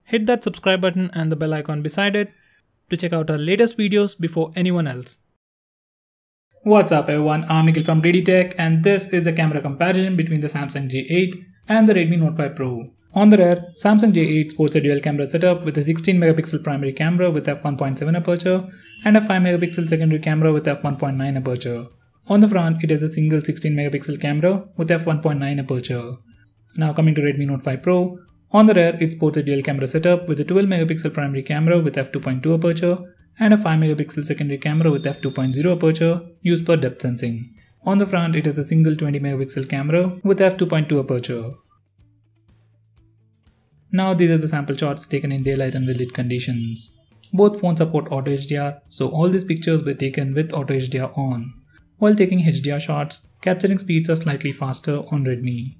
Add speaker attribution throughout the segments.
Speaker 1: hit that subscribe button and the bell icon beside it to check out our latest videos before anyone else. What's up everyone, I'm Nikhil from Greedy Tech and this is the camera comparison between the Samsung J8 and the Redmi Note 5 Pro. On the rear, Samsung J8 sports a dual camera setup with a 16 megapixel primary camera with f1.7 aperture and a 5 megapixel secondary camera with f1.9 aperture. On the front, it has a single 16 megapixel camera with f1.9 aperture. Now coming to Redmi Note 5 Pro, on the rear it sports a dual camera setup with a 12 megapixel primary camera with f2.2 aperture and a 5 megapixel secondary camera with f2.0 aperture used for depth sensing. On the front, it has a single 20 megapixel camera with f2.2 aperture. Now these are the sample shots taken in daylight and with lit conditions. Both phones support Auto HDR, so all these pictures were taken with Auto HDR on. While taking HDR shots, capturing speeds are slightly faster on Redmi.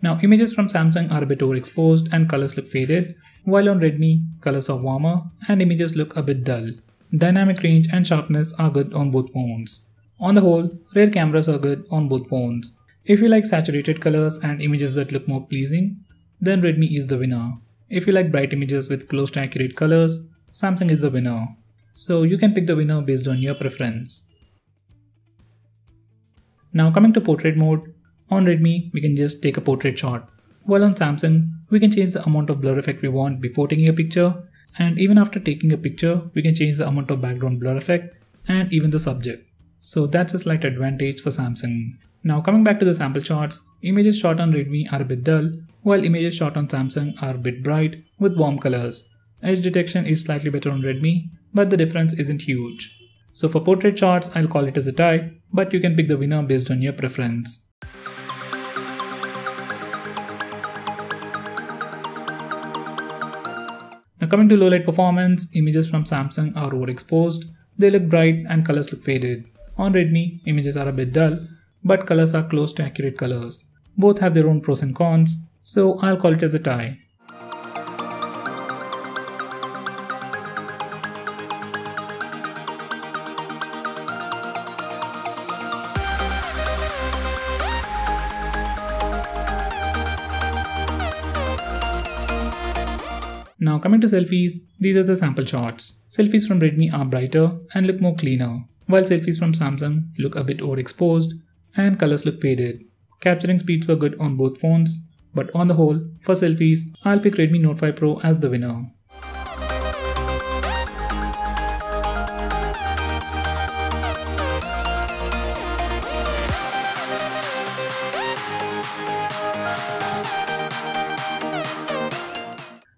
Speaker 1: Now images from Samsung are a bit overexposed and colors look faded, while on Redmi, colors are warmer and images look a bit dull. Dynamic range and sharpness are good on both phones. On the whole, rear cameras are good on both phones. If you like saturated colors and images that look more pleasing, then Redmi is the winner. If you like bright images with close to accurate colors, Samsung is the winner. So you can pick the winner based on your preference. Now coming to portrait mode, on Redmi we can just take a portrait shot, while on Samsung we can change the amount of blur effect we want before taking a picture, and even after taking a picture we can change the amount of background blur effect and even the subject. So that's a slight advantage for Samsung. Now coming back to the sample shots, images shot on Redmi are a bit dull, while images shot on Samsung are a bit bright with warm colors. Edge detection is slightly better on Redmi, but the difference isn't huge. So for portrait shots, I'll call it as a tie, but you can pick the winner based on your preference. Now coming to low light performance, images from Samsung are overexposed, they look bright and colors look faded. On Redmi, images are a bit dull, but colors are close to accurate colors. Both have their own pros and cons, so I'll call it as a tie. Now coming to selfies, these are the sample shots. Selfies from Redmi are brighter and look more cleaner, while selfies from Samsung look a bit overexposed and colors look faded. Capturing speeds were good on both phones, but on the whole, for selfies, I'll pick Redmi Note 5 Pro as the winner.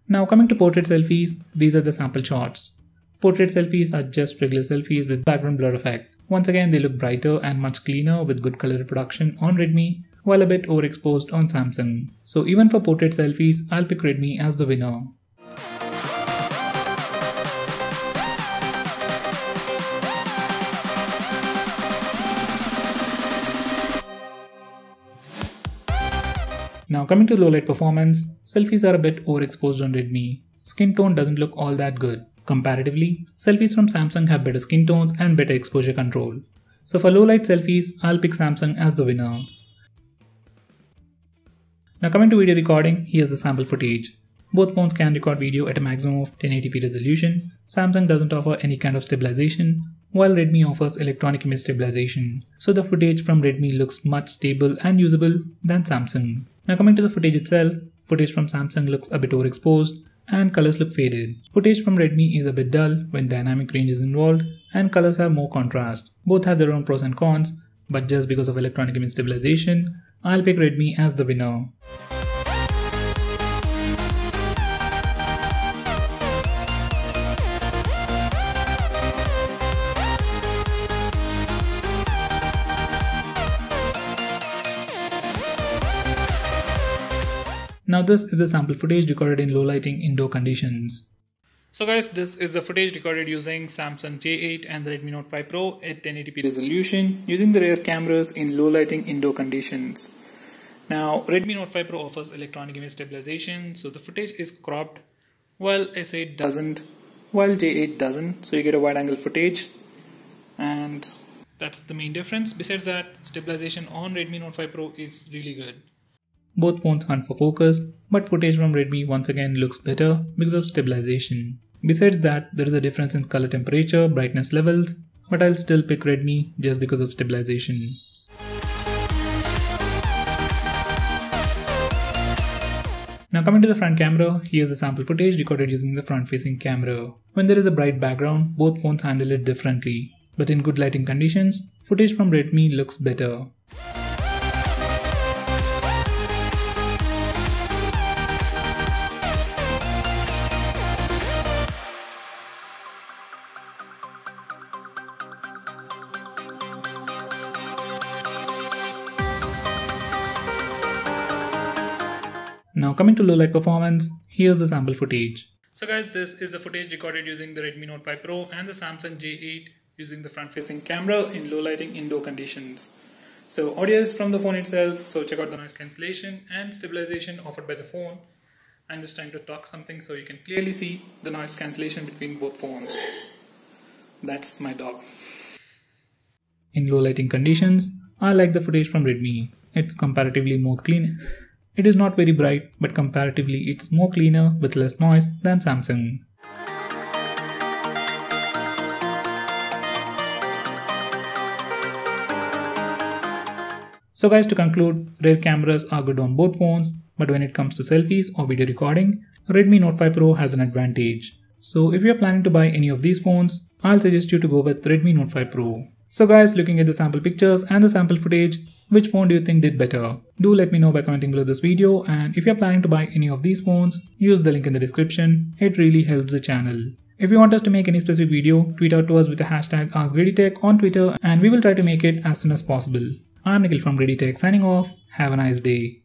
Speaker 1: Now coming to portrait selfies, these are the sample shots. Portrait selfies are just regular selfies with background blur effect. Once again, they look brighter and much cleaner with good color reproduction on Redmi, while a bit overexposed on Samsung. So even for portrait selfies, I'll pick Redmi as the winner. Now coming to low light performance, selfies are a bit overexposed on Redmi. Skin tone doesn't look all that good. Comparatively, selfies from Samsung have better skin tones and better exposure control. So for low light selfies, I'll pick Samsung as the winner. Now coming to video recording, here's the sample footage. Both phones can record video at a maximum of 1080p resolution. Samsung doesn't offer any kind of stabilization, while Redmi offers electronic image stabilization. So the footage from Redmi looks much stable and usable than Samsung. Now coming to the footage itself, footage from Samsung looks a bit overexposed and colors look faded. Footage from Redmi is a bit dull when dynamic range is involved and colors have more contrast. Both have their own pros and cons, but just because of electronic image stabilization, I'll pick Redmi as the winner. Now this is the sample footage recorded in low lighting indoor conditions. So guys, this is the footage recorded using Samsung J8 and the Redmi Note 5 Pro at 1080p resolution using the rear cameras in low lighting indoor conditions. Now Redmi Note 5 Pro offers electronic image stabilization, so the footage is cropped while S8 doesn't, while J8 doesn't, so you get a wide angle footage, and that's the main difference. Besides that, stabilization on Redmi Note 5 Pro is really good. Both phones hunt for focus, but footage from Redmi once again looks better because of stabilization. Besides that, there is a difference in color temperature, brightness levels, but I'll still pick Redmi just because of stabilization. Now coming to the front camera, here's the sample footage recorded using the front-facing camera. When there is a bright background, both phones handle it differently. But in good lighting conditions, footage from Redmi looks better. Now coming to low light performance, here's the sample footage. So guys, this is the footage recorded using the Redmi Note 5 Pro and the Samsung J8 using the front-facing camera in low lighting indoor conditions. So audio is from the phone itself, so check out the noise cancellation and stabilization offered by the phone. I'm just trying to talk something so you can clearly see the noise cancellation between both phones. That's my dog. In low lighting conditions, I like the footage from Redmi. It's comparatively more clean. It is not very bright, but comparatively it's more cleaner with less noise than Samsung. So guys, to conclude, rear cameras are good on both phones, but when it comes to selfies or video recording, Redmi Note 5 Pro has an advantage. So if you are planning to buy any of these phones, I'll suggest you to go with Redmi Note 5 Pro. So guys, looking at the sample pictures and the sample footage, which phone do you think did better? Do let me know by commenting below this video, and if you're planning to buy any of these phones, use the link in the description. It really helps the channel. If you want us to make any specific video, tweet out to us with the hashtag AskGreedyTech on Twitter and we will try to make it as soon as possible. I'm Nikhil from GreedyTech signing off. Have a nice day.